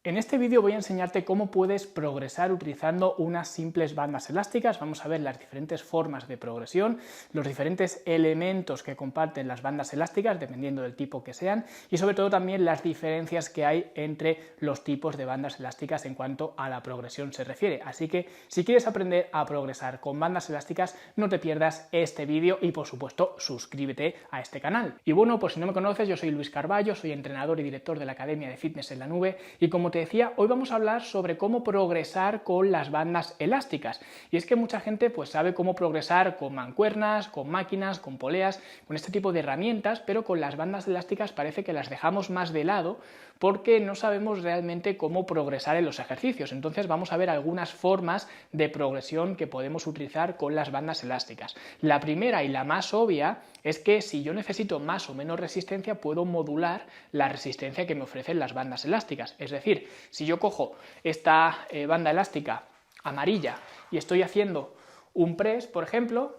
En este vídeo voy a enseñarte cómo puedes progresar utilizando unas simples bandas elásticas. Vamos a ver las diferentes formas de progresión, los diferentes elementos que comparten las bandas elásticas, dependiendo del tipo que sean, y sobre todo también las diferencias que hay entre los tipos de bandas elásticas en cuanto a la progresión se refiere. Así que si quieres aprender a progresar con bandas elásticas, no te pierdas este vídeo y por supuesto suscríbete a este canal. Y bueno, pues si no me conoces, yo soy Luis Carballo, soy entrenador y director de la Academia de Fitness en la Nube, y como te decía, hoy vamos a hablar sobre cómo progresar con las bandas elásticas. Y es que mucha gente pues sabe cómo progresar con mancuernas, con máquinas, con poleas, con este tipo de herramientas, pero con las bandas elásticas parece que las dejamos más de lado porque no sabemos realmente cómo progresar en los ejercicios. Entonces vamos a ver algunas formas de progresión que podemos utilizar con las bandas elásticas. La primera y la más obvia es que si yo necesito más o menos resistencia, puedo modular la resistencia que me ofrecen las bandas elásticas. Es decir, si yo cojo esta banda elástica amarilla y estoy haciendo un press, por ejemplo,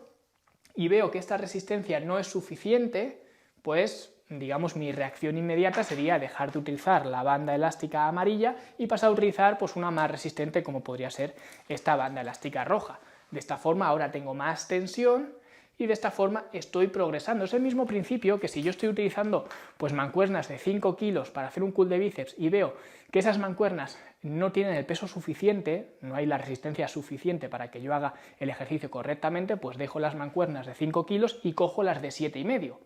y veo que esta resistencia no es suficiente, pues digamos mi reacción inmediata sería dejar de utilizar la banda elástica amarilla y pasar a utilizar pues una más resistente, como podría ser esta banda elástica roja. De esta forma ahora tengo más tensión y de esta forma estoy progresando. Es el mismo principio que si yo estoy utilizando pues mancuernas de 5 kilos para hacer un curl de bíceps y veo que esas mancuernas no tienen el peso suficiente, no hay la resistencia suficiente para que yo haga el ejercicio correctamente, pues dejo las mancuernas de 5 kilos y cojo las de 7,5.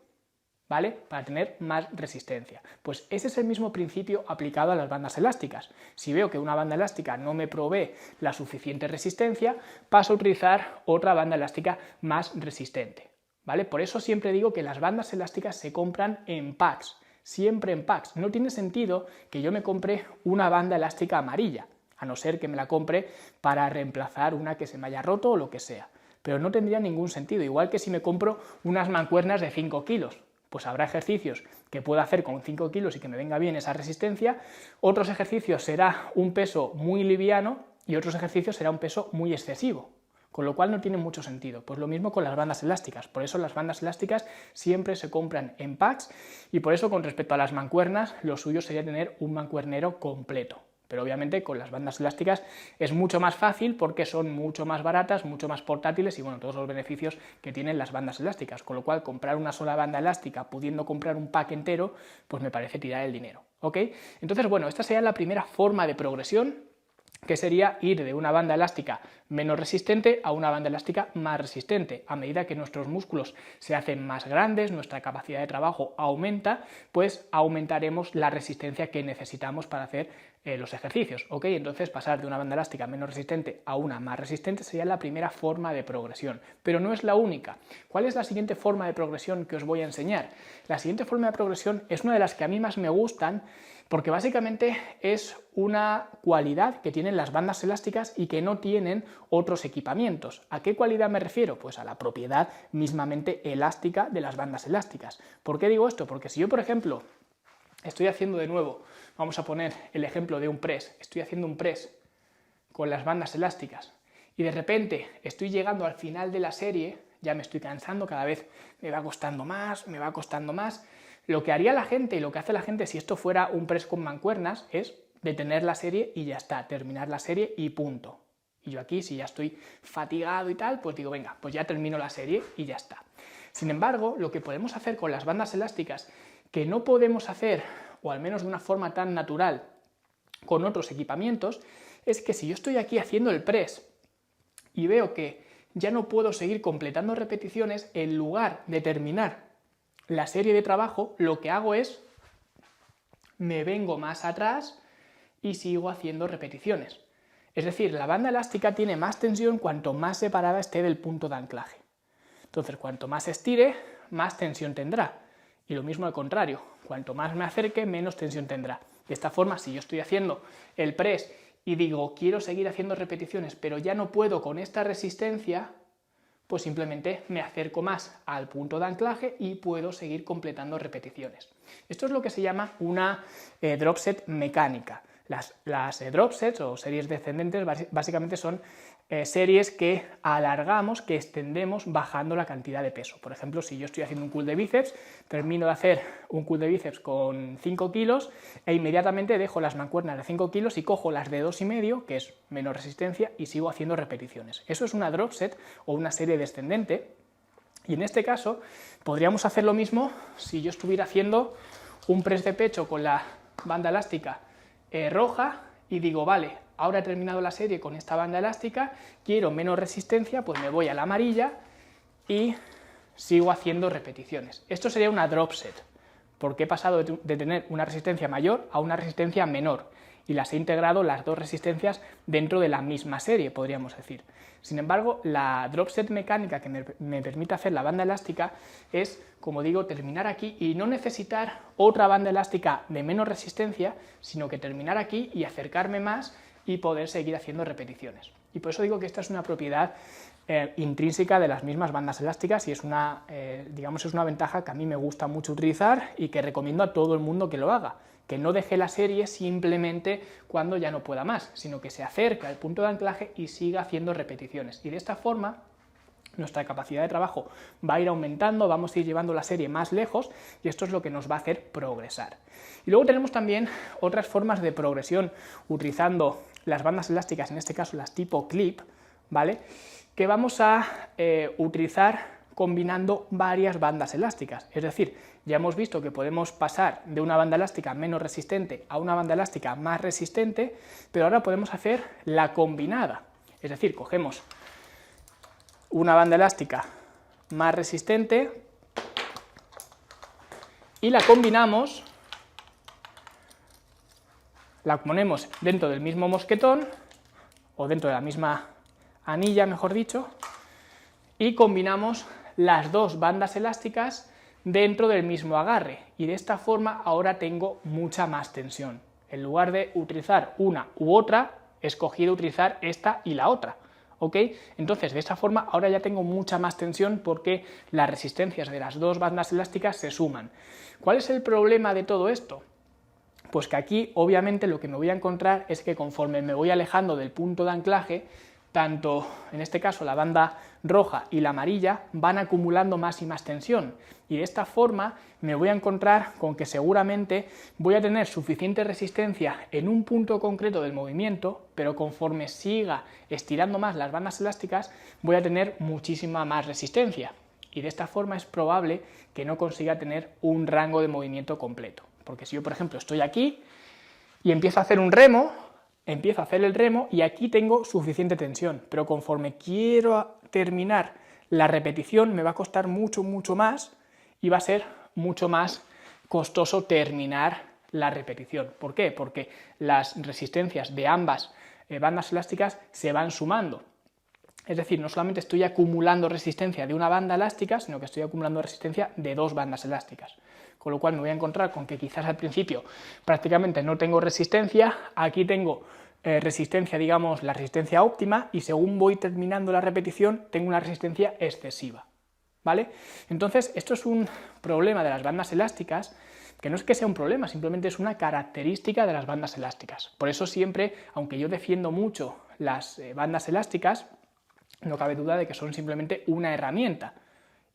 ¿Vale? Para tener más resistencia. Pues ese es el mismo principio aplicado a las bandas elásticas. Si veo que una banda elástica no me provee la suficiente resistencia, paso a utilizar otra banda elástica más resistente. ¿Vale? Por eso siempre digo que las bandas elásticas se compran en packs, siempre en packs. No tiene sentido que yo me compre una banda elástica amarilla, a no ser que me la compre para reemplazar una que se me haya roto o lo que sea. Pero no tendría ningún sentido, igual que si me compro unas mancuernas de 5 kilos. Pues habrá ejercicios que pueda hacer con 5 kilos y que me venga bien esa resistencia, otros ejercicios será un peso muy liviano y otros ejercicios será un peso muy excesivo, con lo cual no tiene mucho sentido. Pues lo mismo con las bandas elásticas, por eso las bandas elásticas siempre se compran en packs y por eso con respecto a las mancuernas, lo suyo sería tener un mancuernero completo. Pero obviamente con las bandas elásticas es mucho más fácil porque son mucho más baratas, mucho más portátiles y bueno, todos los beneficios que tienen las bandas elásticas, con lo cual comprar una sola banda elástica pudiendo comprar un pack entero, pues me parece tirar el dinero, ¿ok? Entonces bueno, esta sería la primera forma de progresión, que sería ir de una banda elástica menos resistente a una banda elástica más resistente. A medida que nuestros músculos se hacen más grandes, nuestra capacidad de trabajo aumenta, pues aumentaremos la resistencia que necesitamos para hacer los ejercicios, ¿ok? Entonces pasar de una banda elástica menos resistente a una más resistente sería la primera forma de progresión, pero no es la única. ¿Cuál es la siguiente forma de progresión que os voy a enseñar? La siguiente forma de progresión es una de las que a mí más me gustan, porque básicamente es una cualidad que tienen las bandas elásticas y que no tienen otros equipamientos. ¿A qué cualidad me refiero? Pues a la propiedad mismamente elástica de las bandas elásticas. ¿Por qué digo esto? Porque si yo, por ejemplo, estoy haciendo de nuevo, vamos a poner el ejemplo de un press, estoy haciendo un press con las bandas elásticas y de repente estoy llegando al final de la serie, ya me estoy cansando, cada vez me va costando más, lo que haría la gente y lo que hace la gente si esto fuera un press con mancuernas es detener la serie y ya está, terminar la serie y punto. Y yo aquí, si ya estoy fatigado y tal, pues digo, venga, pues ya termino la serie y ya está. Sin embargo, lo que podemos hacer con las bandas elásticas, que no podemos hacer, o al menos de una forma tan natural, con otros equipamientos, es que si yo estoy aquí haciendo el press y veo que ya no puedo seguir completando repeticiones, en lugar de terminar la serie de trabajo, lo que hago es me vengo más atrás y sigo haciendo repeticiones. Es decir, la banda elástica tiene más tensión cuanto más separada esté del punto de anclaje. Entonces, cuanto más estire, más tensión tendrá. Y lo mismo al contrario, cuanto más me acerque, menos tensión tendrá. De esta forma, si yo estoy haciendo el press y digo, quiero seguir haciendo repeticiones, pero ya no puedo con esta resistencia, pues simplemente me acerco más al punto de anclaje y puedo seguir completando repeticiones. Esto es lo que se llama una drop set mecánica. Las drop sets o series descendentes básicamente son series que alargamos, que extendemos bajando la cantidad de peso. Por ejemplo, si yo estoy haciendo un curl de bíceps, termino de hacer un curl de bíceps con 5 kilos e inmediatamente dejo las mancuernas de 5 kilos y cojo las de 2,5, que es menos resistencia, y sigo haciendo repeticiones. Eso es una drop set o una serie descendente, y en este caso podríamos hacer lo mismo si yo estuviera haciendo un press de pecho con la banda elástica roja y digo, vale, ahora he terminado la serie con esta banda elástica, quiero menos resistencia, pues me voy a la amarilla y sigo haciendo repeticiones. Esto sería una drop set, porque he pasado de tener una resistencia mayor a una resistencia menor, y las he integrado las dos resistencias dentro de la misma serie, podríamos decir. Sin embargo, la drop set mecánica que me permite hacer la banda elástica es, como digo, terminar aquí y no necesitar otra banda elástica de menos resistencia, sino que terminar aquí y acercarme más y poder seguir haciendo repeticiones. Y por eso digo que esta es una propiedad intrínseca de las mismas bandas elásticas y es una, digamos, es una ventaja que a mí me gusta mucho utilizar y que recomiendo a todo el mundo que lo haga, que no deje la serie simplemente cuando ya no pueda más, sino que se acerque al punto de anclaje y siga haciendo repeticiones. Y de esta forma nuestra capacidad de trabajo va a ir aumentando, vamos a ir llevando la serie más lejos y esto es lo que nos va a hacer progresar. Y luego tenemos también otras formas de progresión utilizando las bandas elásticas, en este caso las tipo clip, ¿vale?, que vamos a utilizar combinando varias bandas elásticas. Es decir, ya hemos visto que podemos pasar de una banda elástica menos resistente a una banda elástica más resistente, pero ahora podemos hacer la combinada. Es decir, cogemos una banda elástica más resistente y la combinamos, la ponemos dentro del mismo mosquetón o dentro de la misma anilla, mejor dicho, y combinamos las dos bandas elásticas dentro del mismo agarre, y de esta forma ahora tengo mucha más tensión. En lugar de utilizar una u otra, he escogido utilizar esta y la otra, ¿ok? Entonces, de esta forma ahora ya tengo mucha más tensión porque las resistencias de las dos bandas elásticas se suman. ¿Cuál es el problema de todo esto? Pues que aquí, obviamente, lo que me voy a encontrar es que conforme me voy alejando del punto de anclaje, tanto, en este caso, la banda roja y la amarilla van acumulando más y más tensión, y de esta forma me voy a encontrar con que seguramente voy a tener suficiente resistencia en un punto concreto del movimiento, pero conforme siga estirando más las bandas elásticas voy a tener muchísima más resistencia, y de esta forma es probable que no consiga tener un rango de movimiento completo, porque si yo, por ejemplo, estoy aquí y empiezo a hacer un remo, empiezo a hacer el remo y aquí tengo suficiente tensión, pero conforme quiero terminar la repetición me va a costar mucho más y va a ser mucho más costoso terminar la repetición. ¿Por qué? Porque las resistencias de ambas bandas elásticas se van sumando. Es decir, no solamente estoy acumulando resistencia de una banda elástica, sino que estoy acumulando resistencia de dos bandas elásticas. Con lo cual me voy a encontrar con que quizás al principio prácticamente no tengo resistencia, aquí tengo resistencia, digamos, la resistencia óptima, y según voy terminando la repetición tengo una resistencia excesiva, ¿vale? Entonces, esto es un problema de las bandas elásticas, que no es que sea un problema, simplemente es una característica de las bandas elásticas. Por eso siempre, aunque yo defiendo mucho las bandas elásticas, no cabe duda de que son simplemente una herramienta,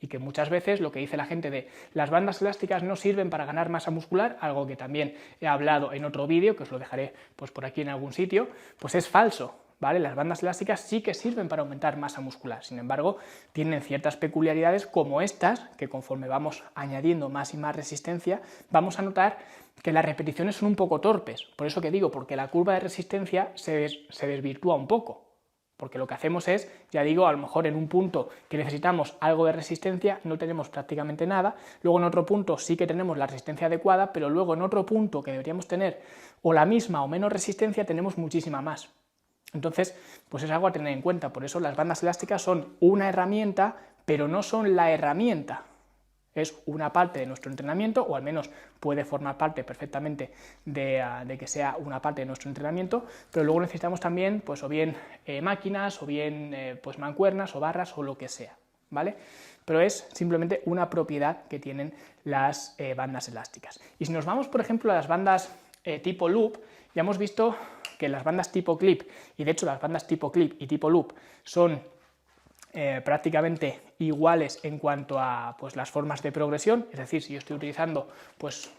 y que muchas veces lo que dice la gente de las bandas elásticas no sirven para ganar masa muscular, algo que también he hablado en otro vídeo, que os lo dejaré pues por aquí en algún sitio, pues es falso, ¿vale? Las bandas elásticas sí que sirven para aumentar masa muscular, sin embargo tienen ciertas peculiaridades como estas, que conforme vamos añadiendo más y más resistencia vamos a notar que las repeticiones son un poco torpes. Por eso que digo, porque la curva de resistencia se desvirtúa un poco. Porque lo que hacemos es, ya digo, a lo mejor en un punto que necesitamos algo de resistencia no tenemos prácticamente nada, luego en otro punto sí que tenemos la resistencia adecuada, pero luego en otro punto que deberíamos tener o la misma o menos resistencia tenemos muchísima más. Entonces, pues es algo a tener en cuenta. Por eso las bandas elásticas son una herramienta, pero no son la herramienta. Es una parte de nuestro entrenamiento, o al menos puede formar parte perfectamente de que sea una parte de nuestro entrenamiento, pero luego necesitamos también, pues o bien máquinas, o bien pues mancuernas, o barras, o lo que sea, ¿vale? Pero es simplemente una propiedad que tienen las bandas elásticas. Y si nos vamos, por ejemplo, a las bandas tipo loop, Ya hemos visto que las bandas tipo clip, y de hecho las bandas tipo clip y tipo loop son prácticamente iguales en cuanto a pues, las formas de progresión, es decir, si yo estoy utilizando pues,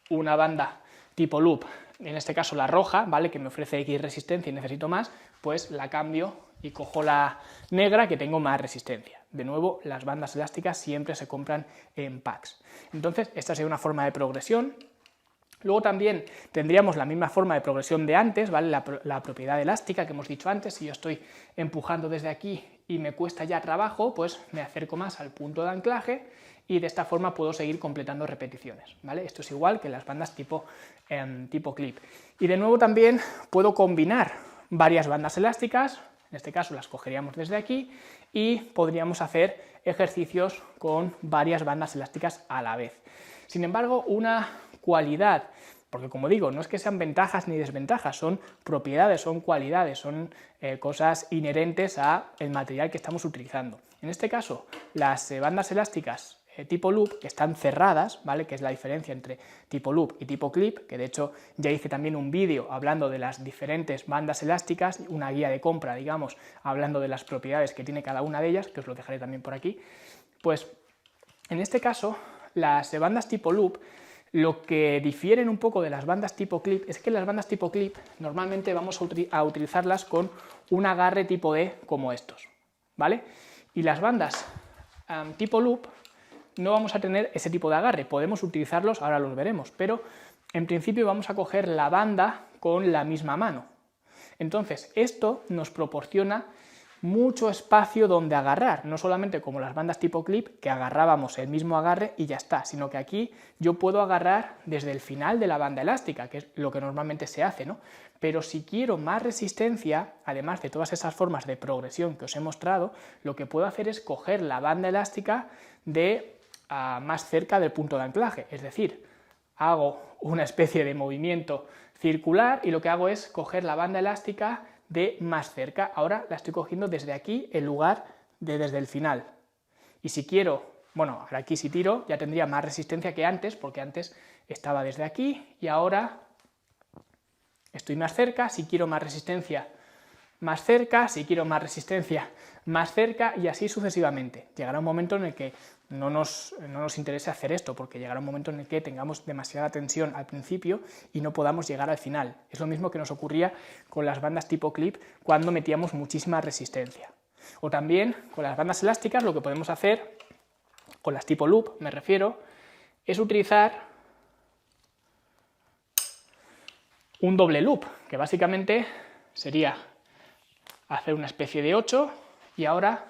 una banda tipo loop, en este caso la roja, ¿vale? Que me ofrece X resistencia y necesito más, pues la cambio y cojo la negra que tengo más resistencia. De nuevo, las bandas elásticas siempre se compran en packs. Entonces, esta sería una forma de progresión. Luego también tendríamos la misma forma de progresión de antes, ¿vale? La propiedad elástica que hemos dicho antes. Si yo estoy empujando desde aquí y me cuesta ya trabajo, pues me acerco más al punto de anclaje y de esta forma puedo seguir completando repeticiones, ¿vale? Esto es igual que las bandas tipo clip. Y de nuevo también puedo combinar varias bandas elásticas, en este caso las cogeríamos desde aquí y podríamos hacer ejercicios con varias bandas elásticas a la vez. Sin embargo, una cualidad, porque como digo, no es que sean ventajas ni desventajas, son propiedades, son cualidades, son cosas inherentes al material que estamos utilizando. En este caso, las bandas elásticas tipo loop están cerradas, ¿vale? Que es la diferencia entre tipo loop y tipo clip, que de hecho ya hice también un vídeo hablando de las diferentes bandas elásticas, una guía de compra, digamos, hablando de las propiedades que tiene cada una de ellas, que os lo dejaré también por aquí. Pues en este caso, las bandas tipo loop, lo que difieren un poco de las bandas tipo clip es que las bandas tipo clip normalmente vamos a utilizarlas con un agarre tipo D como estos, ¿vale? Y las bandas tipo loop no vamos a tener ese tipo de agarre, podemos utilizarlos, ahora los veremos, pero en principio vamos a coger la banda con la misma mano. Entonces, esto nos proporciona mucho espacio donde agarrar, no solamente como las bandas tipo clip, que agarrábamos el mismo agarre y ya está, sino que aquí yo puedo agarrar desde el final de la banda elástica, que es lo que normalmente se hace, ¿no? Pero si quiero más resistencia, además de todas esas formas de progresión que os he mostrado, lo que puedo hacer es coger la banda elástica de más cerca del punto de anclaje, es decir, hago una especie de movimiento circular y lo que hago es coger la banda elástica de más cerca. Ahora la estoy cogiendo desde aquí en lugar de desde el final. Y si quiero, bueno, ahora aquí si tiro ya tendría más resistencia que antes, porque antes estaba desde aquí y ahora estoy más cerca. Si quiero más resistencia, más cerca. Si quiero más resistencia, más cerca, y así sucesivamente. Llegará un momento en el que no nos interese hacer esto, porque llegará un momento en el que tengamos demasiada tensión al principio y no podamos llegar al final. Es lo mismo que nos ocurría con las bandas tipo clip cuando metíamos muchísima resistencia. O también con las bandas elásticas lo que podemos hacer, con las tipo loop me refiero, es utilizar un doble loop, que básicamente sería hacer una especie de 8 y ahora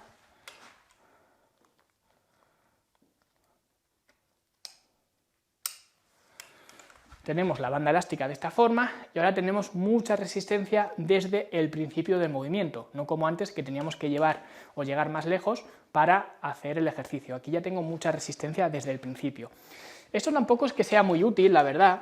tenemos la banda elástica de esta forma y ahora tenemos mucha resistencia desde el principio del movimiento, no como antes que teníamos que llevar o llegar más lejos para hacer el ejercicio. Aquí ya tengo mucha resistencia desde el principio. Esto tampoco es que sea muy útil, la verdad,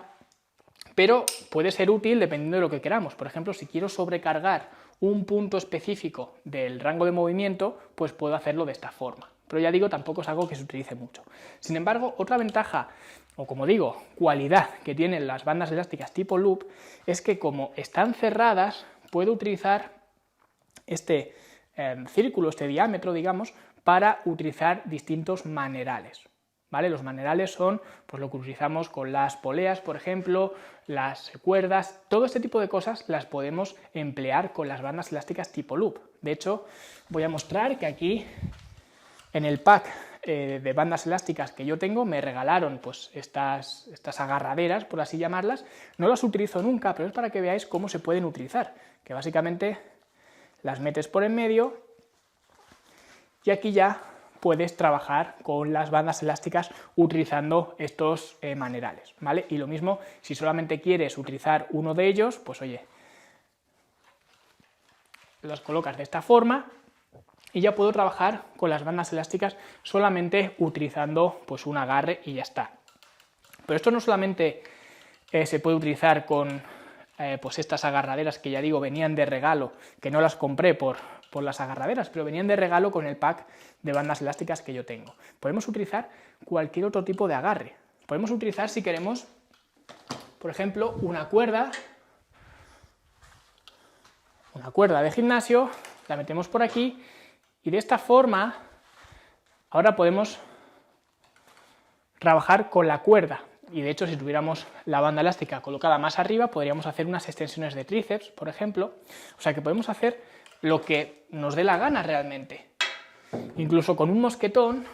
pero puede ser útil dependiendo de lo que queramos. Por ejemplo, si quiero sobrecargar un punto específico del rango de movimiento, pues puedo hacerlo de esta forma. Pero ya digo, tampoco es algo que se utilice mucho. Sin embargo, otra ventaja, o como digo, cualidad que tienen las bandas elásticas tipo loop, es que como están cerradas, puedo utilizar este círculo, este diámetro, digamos, para utilizar distintos manerales. ¿Vale? Los manerales son pues, lo que utilizamos con las poleas, por ejemplo, las cuerdas, todo este tipo de cosas las podemos emplear con las bandas elásticas tipo loop. De hecho, voy a mostrar que aquí en el pack de bandas elásticas que yo tengo me regalaron pues, estas agarraderas, por así llamarlas. No las utilizo nunca, pero es para que veáis cómo se pueden utilizar, que básicamente las metes por en medio y aquí ya puedes trabajar con las bandas elásticas utilizando estos manerales, ¿vale? Y lo mismo, si solamente quieres utilizar uno de ellos, pues oye, los colocas de esta forma y ya puedo trabajar con las bandas elásticas solamente utilizando pues un agarre y ya está. Pero esto no solamente se puede utilizar con pues estas agarraderas que ya digo venían de regalo, que no las compré por las agarraderas, pero venían de regalo con el pack de bandas elásticas que yo tengo. Podemos utilizar cualquier otro tipo de agarre. Podemos utilizar, si queremos, por ejemplo, una cuerda una cuerda de gimnasio, la metemos por aquí y de esta forma ahora podemos trabajar con la cuerda. Y de hecho, si tuviéramos la banda elástica colocada más arriba, podríamos hacer unas extensiones de tríceps, por ejemplo. O sea que podemos hacer lo que nos dé la gana realmente. Incluso con un mosquetón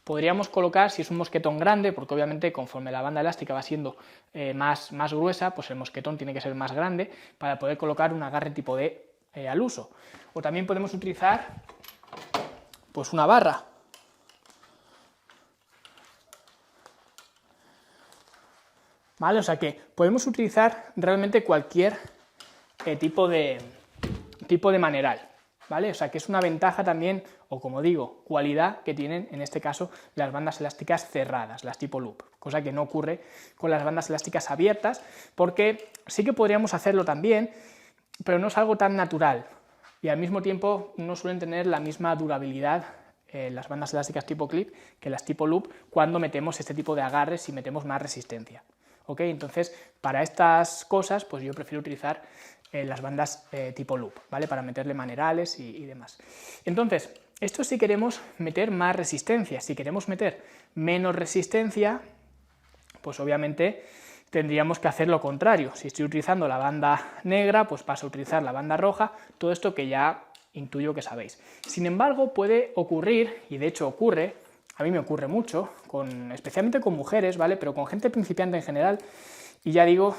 podríamos colocar, si es un mosquetón grande, porque obviamente conforme la banda elástica va siendo más gruesa, pues el mosquetón tiene que ser más grande para poder colocar un agarre tipo D al uso. O también podemos utilizar pues una barra. ¿Vale? O sea que podemos utilizar realmente cualquier tipo de maneral, ¿vale? O sea que es una ventaja también, o como digo, cualidad que tienen en este caso las bandas elásticas cerradas, las tipo loop, cosa que no ocurre con las bandas elásticas abiertas, porque sí que podríamos hacerlo también, pero no es algo tan natural y al mismo tiempo no suelen tener la misma durabilidad las bandas elásticas tipo clip que las tipo loop cuando metemos este tipo de agarres y metemos más resistencia. ¿Ok? Entonces, para estas cosas, pues yo prefiero utilizar las bandas tipo loop, ¿vale? Para meterle manerales y demás. Entonces, esto si queremos meter más resistencia. Si queremos meter menos resistencia, pues obviamente tendríamos que hacer lo contrario. Si estoy utilizando la banda negra, pues paso a utilizar la banda roja, todo esto que ya intuyo que sabéis. Sin embargo, puede ocurrir, y de hecho ocurre, a mí me ocurre mucho, especialmente con mujeres, ¿vale? Pero con gente principiante en general, y ya digo,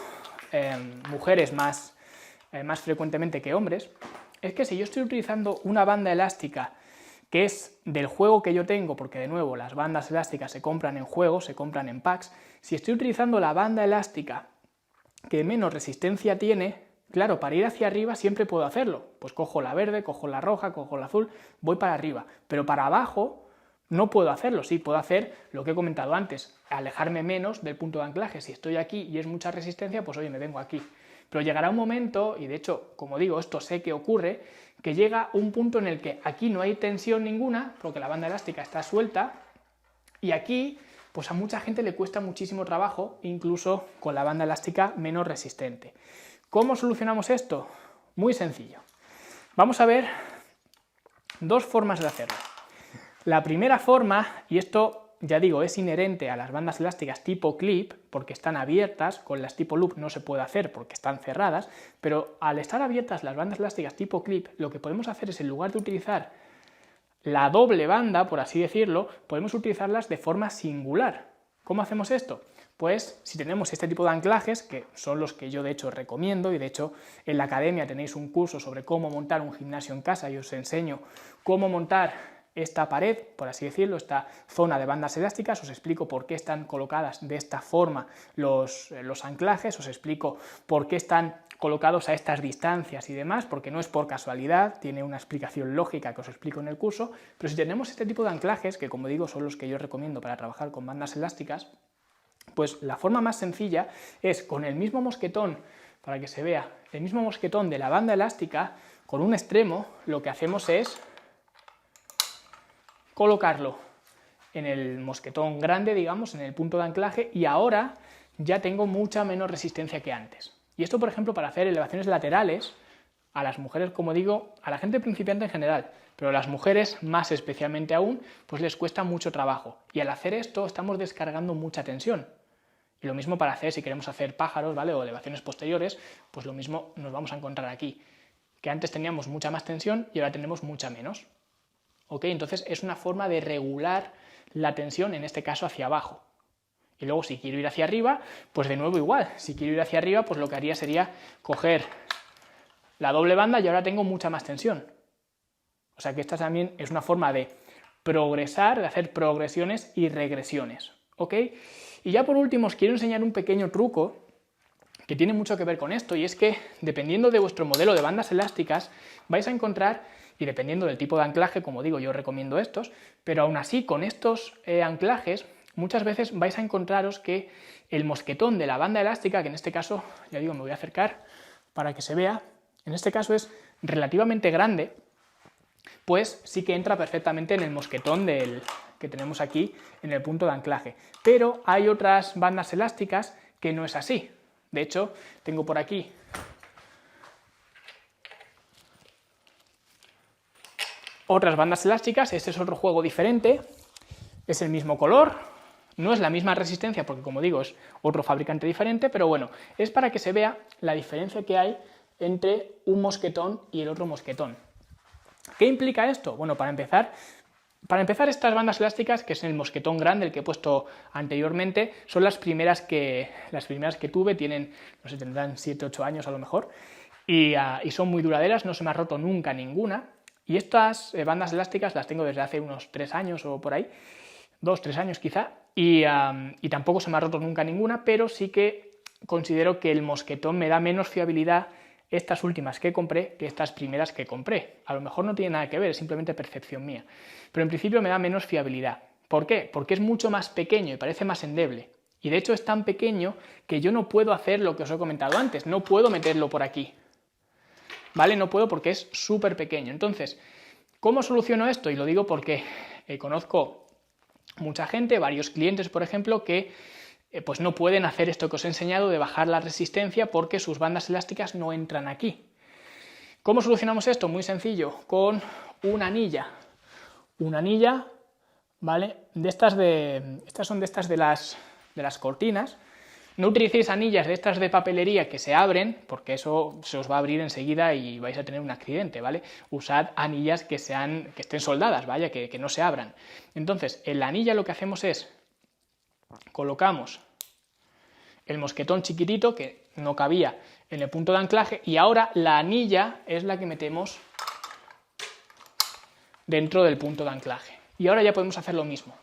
mujeres más frecuentemente que hombres, es que si yo estoy utilizando una banda elástica que es del juego que yo tengo, porque de nuevo las bandas elásticas se compran en juegos, se compran en packs, si estoy utilizando la banda elástica que menos resistencia tiene, claro, para ir hacia arriba siempre puedo hacerlo, pues cojo la verde, cojo la roja, cojo la azul, voy para arriba, pero para abajo no puedo hacerlo. Sí, puedo hacer lo que he comentado antes, alejarme menos del punto de anclaje. Si estoy aquí y es mucha resistencia, pues oye, me vengo aquí. Pero llegará un momento, y de hecho, como digo, esto sé que ocurre, que llega un punto en el que aquí no hay tensión ninguna, porque la banda elástica está suelta, y aquí, pues a mucha gente le cuesta muchísimo trabajo, incluso con la banda elástica menos resistente. ¿Cómo solucionamos esto? Muy sencillo. Vamos a ver dos formas de hacerlo. La primera forma, y esto ya digo, es inherente a las bandas elásticas tipo clip, porque están abiertas, con las tipo loop no se puede hacer porque están cerradas, pero al estar abiertas las bandas elásticas tipo clip, lo que podemos hacer es, en lugar de utilizar la doble banda, por así decirlo, podemos utilizarlas de forma singular. ¿Cómo hacemos esto? Pues si tenemos este tipo de anclajes, que son los que yo de hecho recomiendo, y de hecho en la academia tenéis un curso sobre cómo montar un gimnasio en casa y os enseño cómo montar esta pared, por así decirlo, esta zona de bandas elásticas, os explico por qué están colocadas de esta forma los anclajes, os explico por qué están colocados a estas distancias y demás, porque no es por casualidad, tiene una explicación lógica que os explico en el curso, pero si tenemos este tipo de anclajes, que como digo son los que yo recomiendo para trabajar con bandas elásticas, pues la forma más sencilla es con el mismo mosquetón, para que se vea, el mismo mosquetón de la banda elástica, con un extremo, lo que hacemos es colocarlo en el mosquetón grande, digamos, en el punto de anclaje, y ahora ya tengo mucha menos resistencia que antes. Y esto, por ejemplo, para hacer elevaciones laterales, a las mujeres, como digo, a la gente principiante en general, pero a las mujeres más especialmente aún, pues les cuesta mucho trabajo. Y al hacer esto estamos descargando mucha tensión. Y lo mismo para hacer, si queremos hacer pájaros, ¿vale? O elevaciones posteriores, pues lo mismo nos vamos a encontrar aquí, que antes teníamos mucha más tensión y ahora tenemos mucha menos. ¿Ok? Entonces es una forma de regular la tensión, en este caso hacia abajo. Y luego si quiero ir hacia arriba, pues de nuevo igual. Si quiero ir hacia arriba, pues lo que haría sería coger la doble banda y ahora tengo mucha más tensión. O sea que esta también es una forma de progresar, de hacer progresiones y regresiones. ¿Ok? Y ya por último os quiero enseñar un pequeño truco que tiene mucho que ver con esto, y es que dependiendo de vuestro modelo de bandas elásticas vais a encontrar, y dependiendo del tipo de anclaje, como digo, yo recomiendo estos, pero aún así con estos anclajes muchas veces vais a encontraros que el mosquetón de la banda elástica, que en este caso, ya digo, me voy a acercar para que se vea, en este caso es relativamente grande, pues sí que entra perfectamente en el mosquetón que tenemos aquí en el punto de anclaje. Pero hay otras bandas elásticas que no es así. De hecho, tengo por aquí otras bandas elásticas. Este es otro juego diferente, es el mismo color, no es la misma resistencia porque, como digo, es otro fabricante diferente, pero bueno, es para que se vea la diferencia que hay entre un mosquetón y el otro mosquetón. ¿Qué implica esto? Bueno, para empezar, estas bandas elásticas, que es el mosquetón grande, el que he puesto anteriormente, son las primeras que tuve, tienen, no sé, tendrán 7-8 años a lo mejor, y son muy duraderas, no se me ha roto nunca ninguna. Y estas bandas elásticas las tengo desde hace unos 3 años o por ahí, 2-3 años quizá, y tampoco se me ha roto nunca ninguna, pero sí que considero que el mosquetón me da menos fiabilidad estas últimas que compré que estas primeras que compré. A lo mejor no tiene nada que ver, es simplemente percepción mía, pero en principio me da menos fiabilidad. ¿Por qué? Porque es mucho más pequeño y parece más endeble. Y de hecho es tan pequeño que yo no puedo hacer lo que os he comentado antes, no puedo meterlo por aquí, ¿vale? No puedo porque es súper pequeño. Entonces, ¿cómo soluciono esto? Y lo digo porque conozco mucha gente, varios clientes, por ejemplo, que pues no pueden hacer esto que os he enseñado de bajar la resistencia porque sus bandas elásticas no entran aquí. ¿Cómo solucionamos esto? Muy sencillo, con una anilla. Una anilla, ¿vale? Estas son de estas de las cortinas. No utilicéis anillas de estas de papelería que se abren, porque eso se os va a abrir enseguida y vais a tener un accidente, ¿vale? Usad anillas que estén soldadas, vaya, que no se abran. Entonces, en la anilla lo que hacemos es, colocamos el mosquetón chiquitito que no cabía en el punto de anclaje y ahora la anilla es la que metemos dentro del punto de anclaje. Y ahora ya podemos hacer lo mismo,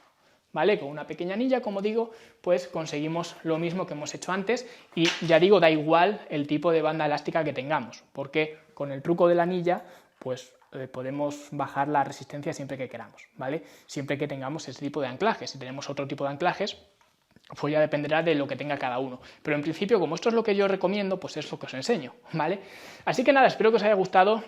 ¿vale? Con una pequeña anilla, como digo, pues conseguimos lo mismo que hemos hecho antes y ya digo, da igual el tipo de banda elástica que tengamos, porque con el truco de la anilla, pues podemos bajar la resistencia siempre que queramos, ¿vale? Siempre que tengamos ese tipo de anclajes. Si tenemos otro tipo de anclajes, pues ya dependerá de lo que tenga cada uno. Pero en principio, como esto es lo que yo recomiendo, pues es lo que os enseño, ¿vale? Así que nada, espero que os haya gustado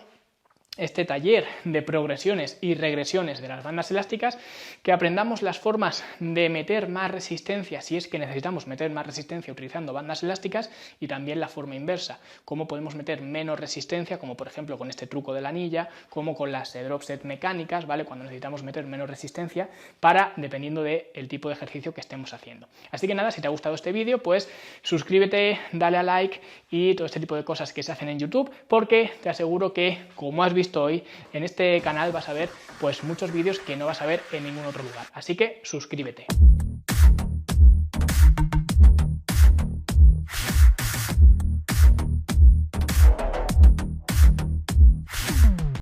este taller de progresiones y regresiones de las bandas elásticas, que aprendamos las formas de meter más resistencia, si es que necesitamos meter más resistencia utilizando bandas elásticas, y también la forma inversa, cómo podemos meter menos resistencia, como por ejemplo con este truco de la anilla, como con las drop set mecánicas, ¿vale? Cuando necesitamos meter menos resistencia, dependiendo del tipo de ejercicio que estemos haciendo. Así que nada, si te ha gustado este vídeo, pues suscríbete, dale a like y todo este tipo de cosas que se hacen en YouTube, porque te aseguro que, como has visto hoy, en este canal vas a ver pues muchos vídeos que no vas a ver en ningún otro lugar. Así que suscríbete.